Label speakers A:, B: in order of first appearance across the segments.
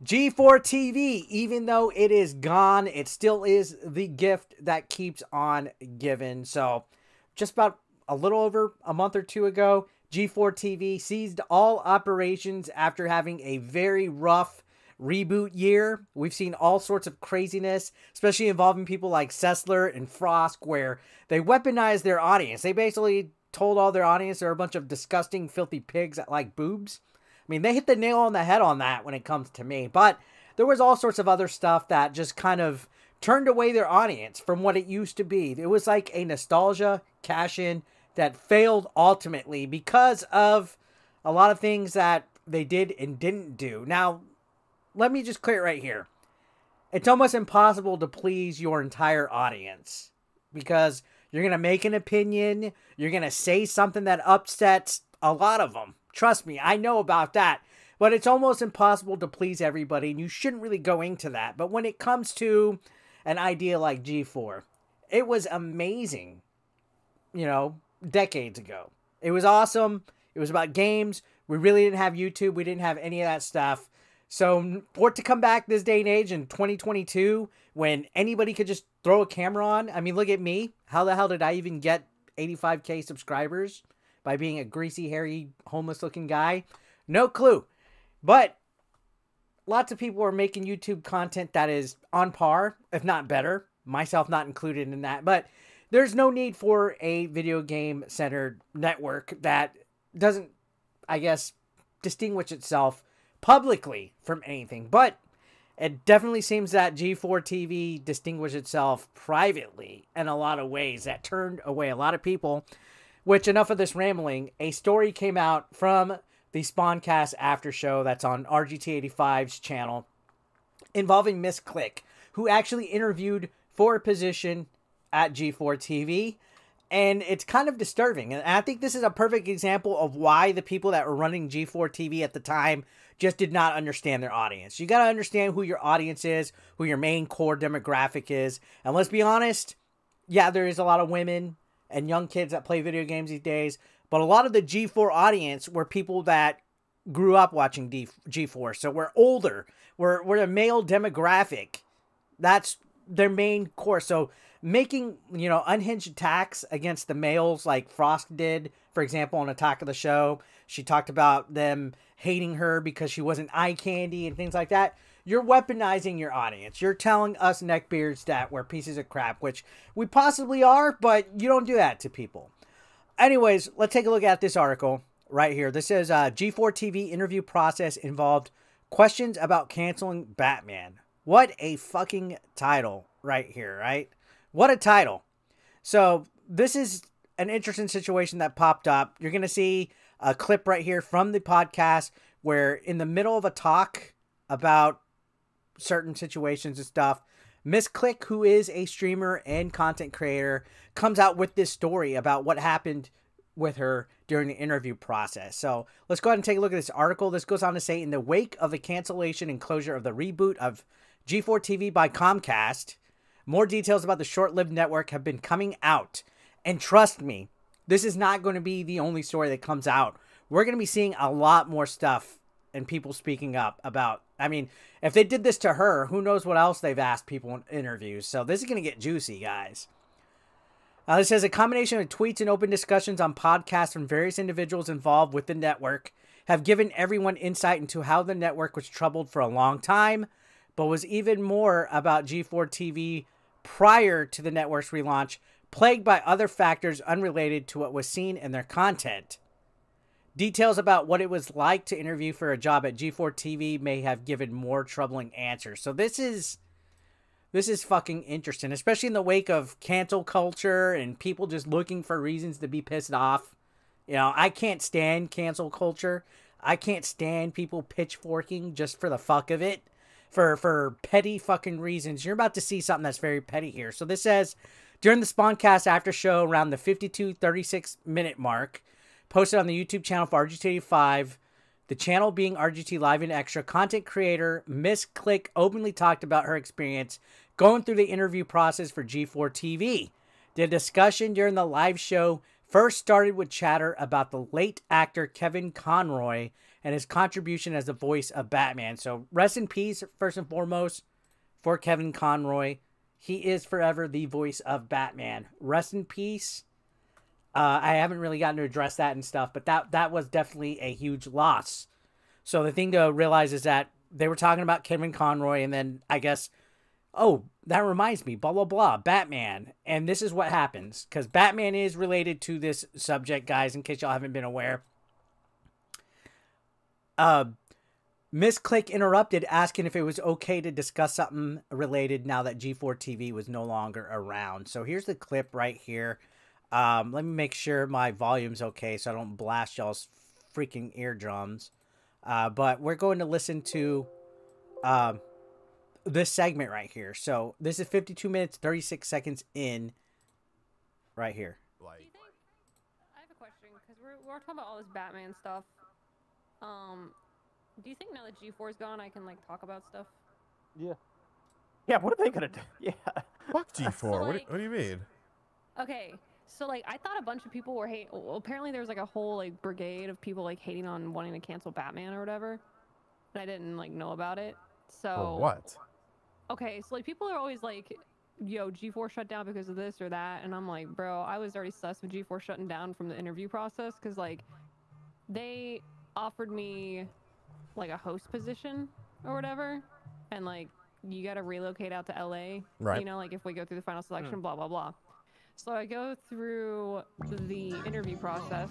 A: G4TV, even though it is gone, it still is the gift that keeps on giving. So just about a little over a month or two ago, G4TV ceased all operations after having a very rough reboot year. We've seen all sorts of craziness, especially involving people like Sessler and Frost, where they weaponized their audience. They basically told all their audience they're a bunch of disgusting, filthy pigs that like boobs. I mean, they hit the nail on the head on that when it comes to me. But there was all sorts of other stuff that just kind of turned away their audience from what it used to be. It was like a nostalgia cash-in that failed ultimately because of a lot of things that they did and didn't do. Now, let me just clear it right here. It's almost impossible to please your entire audience because you're going to make an opinion. You're going to say something that upsets a lot of them. Trust me, I know about that. But it's almost impossible to please everybody, and you shouldn't really go into that. But when it comes to an idea like G4, it was amazing, you know, decades ago. It was awesome. It was about games. We really didn't have YouTube. We didn't have any of that stuff. So for it to come back this day and age in 2022, when anybody could just throw a camera on, I mean, look at me. How the hell did I even get 85K subscribers? By being a greasy, hairy, homeless-looking guy? No clue. But lots of people are making YouTube content that is on par, if not better. Myself not included in that. But there's no need for a video game-centered network that doesn't, I guess, distinguish itself publicly from anything. But it definitely seems that G4TV distinguished itself privately in a lot of ways that turned away a lot of people. Which, enough of this rambling, a story came out from the Spawncast After Show that's on RGT85's channel involving MissClick, who actually interviewed for a position at G4TV. And it's kind of disturbing. And I think this is a perfect example of why the people that were running G4TV at the time just did not understand their audience. You got to understand who your audience is, who your main core demographic is. And let's be honest, yeah, there is a lot of women and young kids that play video games these days. But a lot of the G4 audience were people that grew up watching G4. So we're older. We're a male demographic. That's their main core. So making, you know, unhinged attacks against the males like Frost did, for example, on Attack of the Show. She talked about them hating her because she wasn't eye candy and things like that. You're weaponizing your audience. You're telling us neckbeards that we're pieces of crap, which we possibly are, but you don't do that to people. Anyways, let's take a look at this article right here. This says G4TV interview process involved questions about canceling Batman. What a fucking title right here, right? What a title. So this is an interesting situation that popped up. You're going to see a clip right here from the podcast where in the middle of a talk about certain situations and stuff, MissClick, who is a streamer and content creator, comes out with this story about what happened with her during the interview process. So let's go ahead and take a look at this article. This goes on to say, in the wake of the cancellation and closure of the reboot of G4TV by Comcast, more details about the short-lived network have been coming out. And trust me, this is not going to be the only story that comes out. We're going to be seeing a lot more stuff and people speaking up about, I mean, if they did this to her, who knows what else they've asked people in interviews. So this is going to get juicy, guys. This says a combination of tweets and open discussions on podcasts from various individuals involved with the network have given everyone insight into how the network was troubled for a long time, but was even more about G4TV prior to the network's relaunch, plagued by other factors unrelated to what was seen in their content. Details about what it was like to interview for a job at G4TV may have given more troubling answers. So this is fucking interesting, especially in the wake of cancel culture and people just looking for reasons to be pissed off. You know, I can't stand cancel culture. I can't stand people pitchforking just for the fuck of it. For petty fucking reasons. You're about to see something that's very petty here. So this says, during the Spawncast After Show around the 52-36 minute mark, posted on the YouTube channel for RGT85, the channel being RGT Live and Extra, content creator MissClick openly talked about her experience going through the interview process for G4TV. The discussion during the live show first started with chatter about the late actor Kevin Conroy and his contribution as the voice of Batman. So rest in peace, first and foremost, for Kevin Conroy. He is forever the voice of Batman. Rest in peace. I haven't really gotten to address that and stuff, but that was definitely a huge loss. So the thing to realize is that they were talking about Kevin Conroy, and then I guess, oh, that reminds me, blah, blah, blah, Batman. And this is what happens, because Batman is related to this subject, guys, in case y'all haven't been aware. MissClick interrupted, asking if it was okay to discuss something related now that G4TV was no longer around. So here's the clip right here. Let me make sure my volume's okay so I don't blast y'all's freaking eardrums. But we're going to listen to this segment right here. So this is 52 minutes, 36 seconds in right here.
B: I have a question, because we're talking about all this Batman stuff. Do you think now that G4 is gone, I can, like, talk about stuff?
C: Yeah. Yeah, what are they gonna do? Yeah.
D: Fuck G4.
B: So, like,
D: what do you mean?
B: Okay, so, like, I thought a bunch of people were well, apparently there was, like, a whole, like, brigade of people, like, hating on wanting to cancel Batman or whatever. And I didn't, like, know about it. So...
D: For what?
B: Okay, so, like, people are always like, yo, G4 shut down because of this or that. And I'm like, bro, I was already sus with G4 shutting down from the interview process. Because, like, they offered me, like, a host position or whatever. And, like, you got to relocate out to LA.
D: Right.
B: You know, like, if we go through the final selection, blah, blah, blah. So I go through the interview process.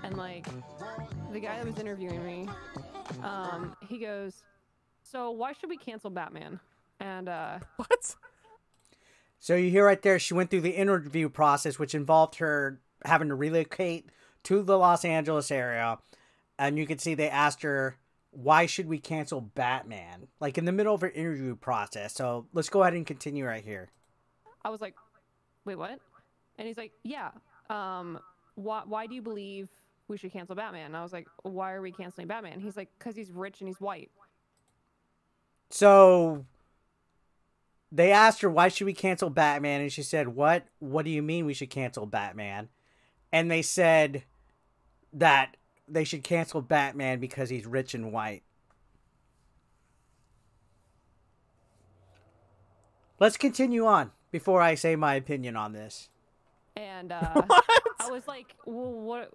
B: And, like, the guy that was interviewing me, he goes, so why should we cancel Batman? And,
D: What?
A: So you hear right there, she went through the interview process, which involved her having to relocate to the Los Angeles area. And you can see they asked her, why should we cancel Batman? Like in the middle of her interview process. So let's go ahead and continue right here.
B: I was like, wait, what? And he's like, yeah, why do you believe we should cancel Batman? And I was like, why are we canceling Batman? He's like, because he's rich and he's white.
A: So they asked her, why should we cancel Batman? And she said, what do you mean we should cancel Batman? And they said that they should cancel Batman because he's rich and white. Let's continue on before I say my opinion on this.
B: And I was like, well,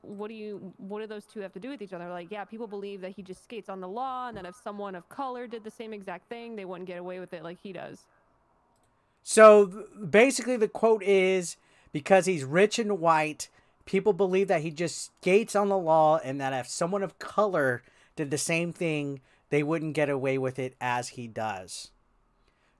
B: what do those two have to do with each other? Like, yeah, people believe that he just skates on the law, and that if someone of color did the same exact thing, they wouldn't get away with it like he does.
A: So basically the quote is, because he's rich and white, people believe that he just skates on the law, and that if someone of color did the same thing, they wouldn't get away with it as he does.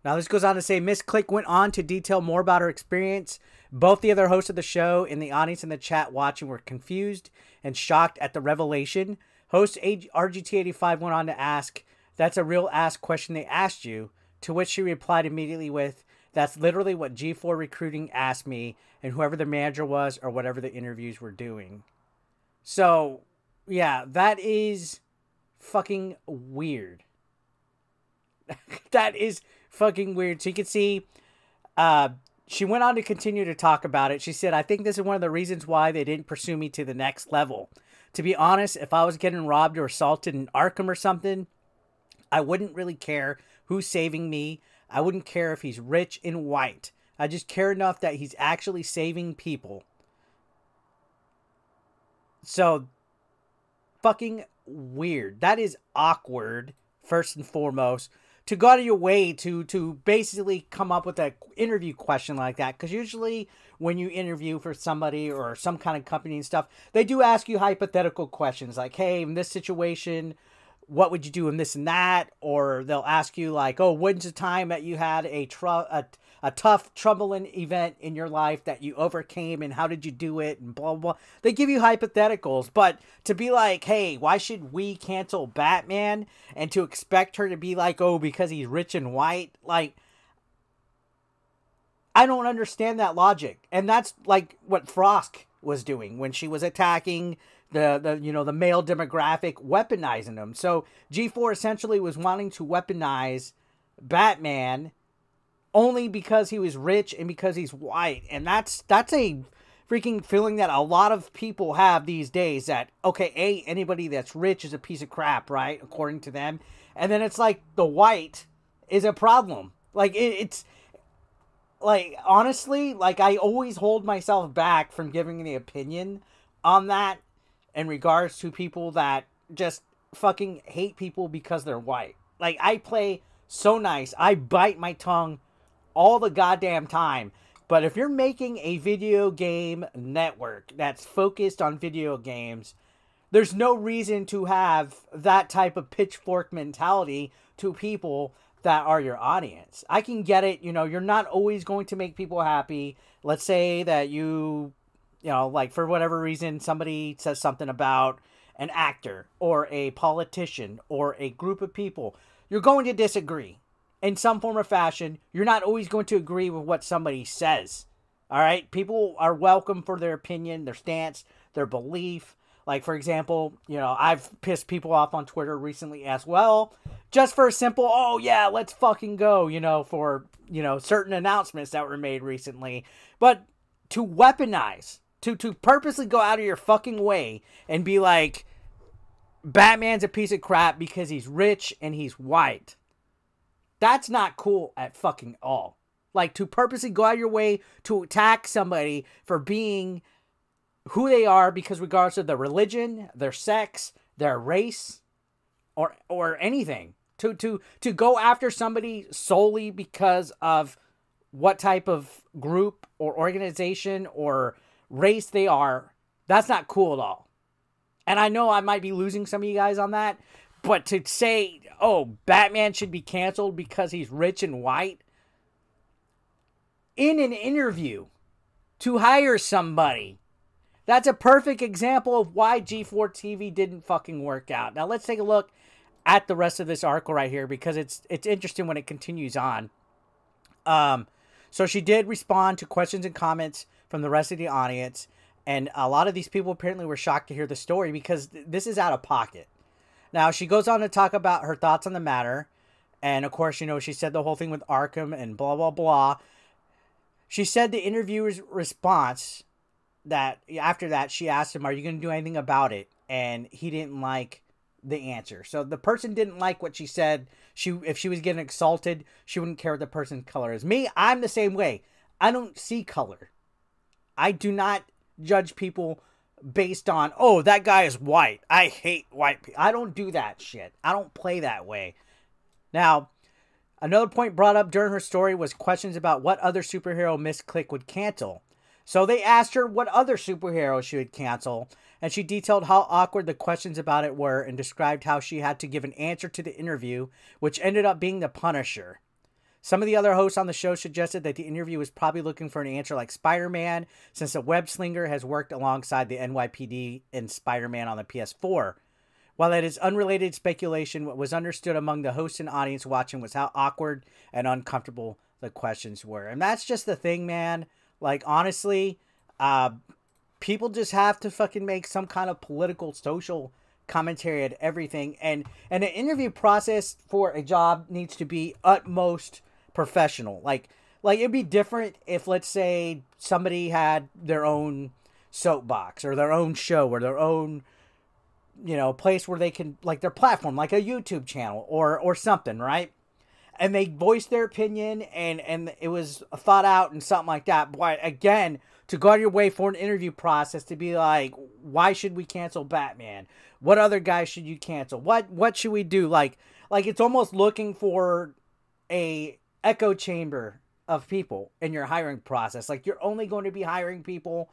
A: Now, this goes on to say, MissClick went on to detail more about her experience. Both the other hosts of the show and the audience in the chat watching were confused and shocked at the revelation. Host RGT85 went on to ask, that's a real ass question they asked you, to which she replied immediately with, that's literally what G4 Recruiting asked me, and whoever the manager was or whatever the interviews were doing. So, yeah, that is fucking weird. That is fucking weird. So you can see, she went on to continue to talk about it. She said, I think this is one of the reasons why they didn't pursue me to the next level. To be honest, if I was getting robbed or assaulted in Arkham or something, I wouldn't really care who's saving me. I wouldn't care if he's rich and white. I just care enough that he's actually saving people. So, fucking weird. That is awkward, first and foremost, to go out of your way to basically come up with an interview question like that. Because usually when you interview for somebody or some kind of company and stuff, they do ask you hypothetical questions like, hey, in this situation, what would you do in this and that? Or they'll ask you like, oh, when's the time that you had a tough, troubling event in your life that you overcame, and how did you do it, and blah, blah, blah. They give you hypotheticals, but to be like, hey, why should we cancel Batman? And to expect her to be like, oh, because he's rich and white, like, I don't understand that logic. And that's like what Frost was doing when she was attacking the male demographic, weaponizing them. So G4 essentially was wanting to weaponize Batman only because he was rich and because he's white. And that's a freaking feeling that a lot of people have these days that, okay, anybody that's rich is a piece of crap, right? According to them. And then it's like the white is a problem. Like, it's like, honestly, like, I always hold myself back from giving any opinion on that in regards to people that just fucking hate people because they're white. Like, I play so nice. I bite my tongue all the goddamn time. But if you're making a video game network that's focused on video games, there's no reason to have that type of pitchfork mentality to people that are your audience. I can get it. You know, you're not always going to make people happy. Let's say that you know, like, for whatever reason, somebody says something about an actor or a politician or a group of people. You're going to disagree in some form or fashion. You're not always going to agree with what somebody says. All right? People are welcome for their opinion, their stance, their belief. Like, for example, you know, I've pissed people off on Twitter recently as well, just for a simple, oh yeah, let's fucking go, you know, for, you know, certain announcements that were made recently. But to weaponize, to purposely go out of your fucking way and be like, Batman's a piece of crap because he's rich and he's white. That's not cool at fucking all. Like, to purposely go out of your way to attack somebody for being who they are because regardless of their religion, their sex, their race, or anything. To go after somebody solely because of what type of group or organization or race they are, that's not cool at all. And I know I might be losing some of you guys on that, but to say, oh, Batman should be canceled because he's rich and white, in an interview to hire somebody, that's a perfect example of why G4TV didn't fucking work out. Now let's take a look at the rest of this article right here because it's interesting when it continues on. So she did respond to questions and comments from the rest of the audience, and a lot of these people apparently were shocked to hear the story because this is out of pocket. Now she goes on to talk about her thoughts on the matter, and of course, you know, she said the whole thing with Arkham and blah blah blah. She said the interviewer's response that after that she asked him, "Are you going to do anything about it?" And he didn't like the answer. So the person didn't like what she said. If she was getting exalted, she wouldn't care what the person's color is. Me, I'm the same way. I don't see color. I do not judge people based on, oh, that guy is white. I hate white people. I don't do that shit. I don't play that way. Now, another point brought up during her story was questions about what other superhero MissClick would cancel. So they asked her what other superhero she would cancel, and she detailed how awkward the questions about it were and described how she had to give an answer to the interview, which ended up being the Punisher. Some of the other hosts on the show suggested that the interview was probably looking for an answer like Spider-Man, since the web slinger has worked alongside the NYPD in Spider-Man on the PS4. While it is unrelated speculation, what was understood among the hosts and audience watching was how awkward and uncomfortable the questions were. And that's just the thing, man. Like, honestly, people just have to fucking make some kind of political, social commentary at everything. And an interview process for a job needs to be utmost professional. Like it'd be different if, let's say, somebody had their own soapbox or their own show or their own, you know, place where they can, like, their platform, like a YouTube channel or something, right? And they voiced their opinion and it was thought out and something like that. But again, to go out of your way for an interview process to be like, why should we cancel Batman? What other guy should you cancel? What should we do? Like it's almost looking for a echo chamber of people in your hiring process. Like, you're only going to be hiring people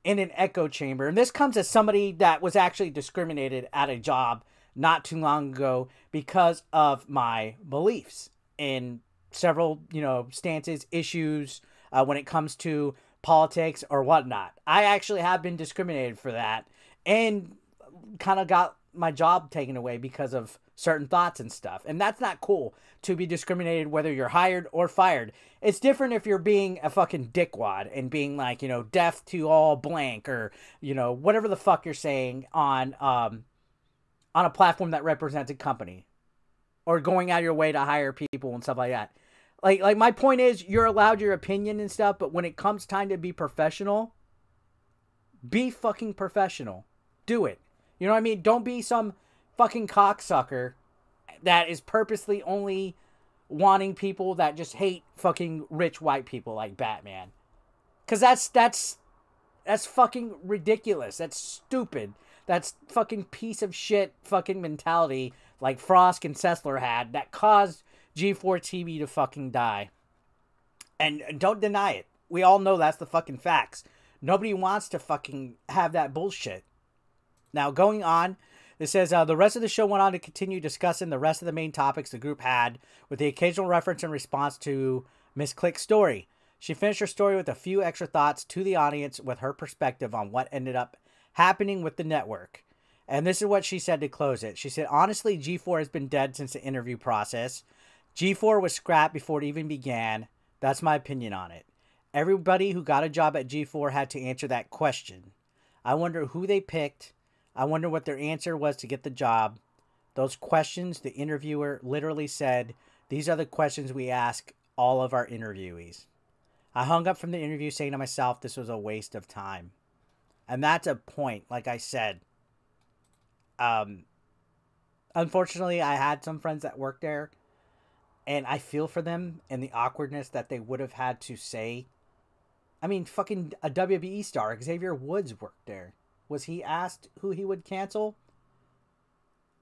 A: in an echo chamber. And this comes as somebody that was actually discriminated at a job not too long ago because of my beliefs in several, you know, stances, issues, when it comes to politics or whatnot. I actually have been discriminated for that and kind of got my job taken away because of certain thoughts and stuff. And that's not cool to be discriminated whether you're hired or fired. It's different if you're being a fucking dickwad and being like, you know, deaf to all blank or, you know, whatever the fuck you're saying on a platform that represents a company, or going out of your way to hire people and stuff like that. Like my point is, you're allowed your opinion and stuff, but when it comes time to be professional, Be fucking professional. Do it. You know what I mean? Don't be some fucking cocksucker that is purposely only wanting people that just hate fucking rich white people like Batman. Because that's fucking ridiculous. That's stupid. That's fucking piece of shit fucking mentality like Frost and Sessler had that caused G4TV to fucking die. And don't deny it. We all know that's the fucking facts. Nobody wants to fucking have that bullshit. Now, going on, it says, the rest of the show went on to continue discussing the rest of the main topics the group had, with the occasional reference and response to MissClick's story. She finished her story with a few extra thoughts to the audience with her perspective on what ended up happening with the network. And this is what she said to close it. She said, honestly, G4 has been dead since the interview process. G4 was scrapped before it even began. That's my opinion on it. Everybody who got a job at G4 had to answer that question. I wonder who they picked. I wonder what their answer was to get the job. Those questions, the interviewer literally said, these are the questions we ask all of our interviewees. I hung up from the interview saying to myself, this was a waste of time. And that's a point, like I said. Unfortunately, I had some friends that worked there. And I feel for them and the awkwardness that they would have had to say. I mean, fucking a WWE star, Xavier Woods, worked there. Was he asked who he would cancel?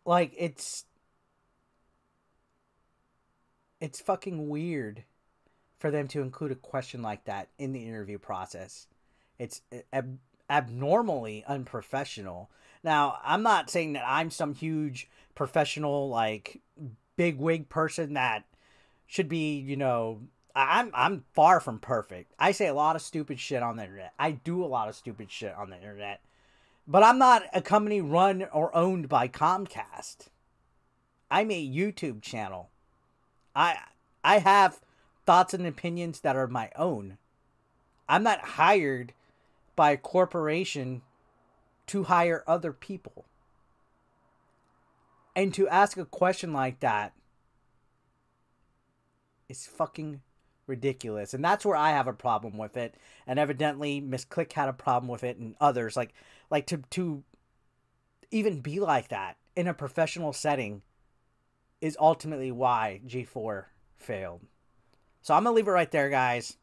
A: Like, it's fucking weird for them to include a question like that in the interview process. It's abnormally unprofessional. Now, I'm not saying that I'm some huge professional, like, big wig person that should be, you know, I'm far from perfect. I say a lot of stupid shit on the internet. I do a lot of stupid shit on the internet. But I'm not a company run or owned by Comcast. I'm a YouTube channel. I have thoughts and opinions that are my own. I'm not hired by a corporation to hire other people. And to ask a question like that is fucking ridiculous. And that's where I have a problem with it. And evidently MissClick had a problem with it, and others. Like to even be like that in a professional setting is ultimately why G4 failed. So I'm going to leave it right there, guys.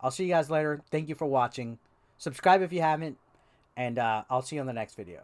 A: I'll see you guys later. Thank you for watching. Subscribe if you haven't. And I'll see you on the next video.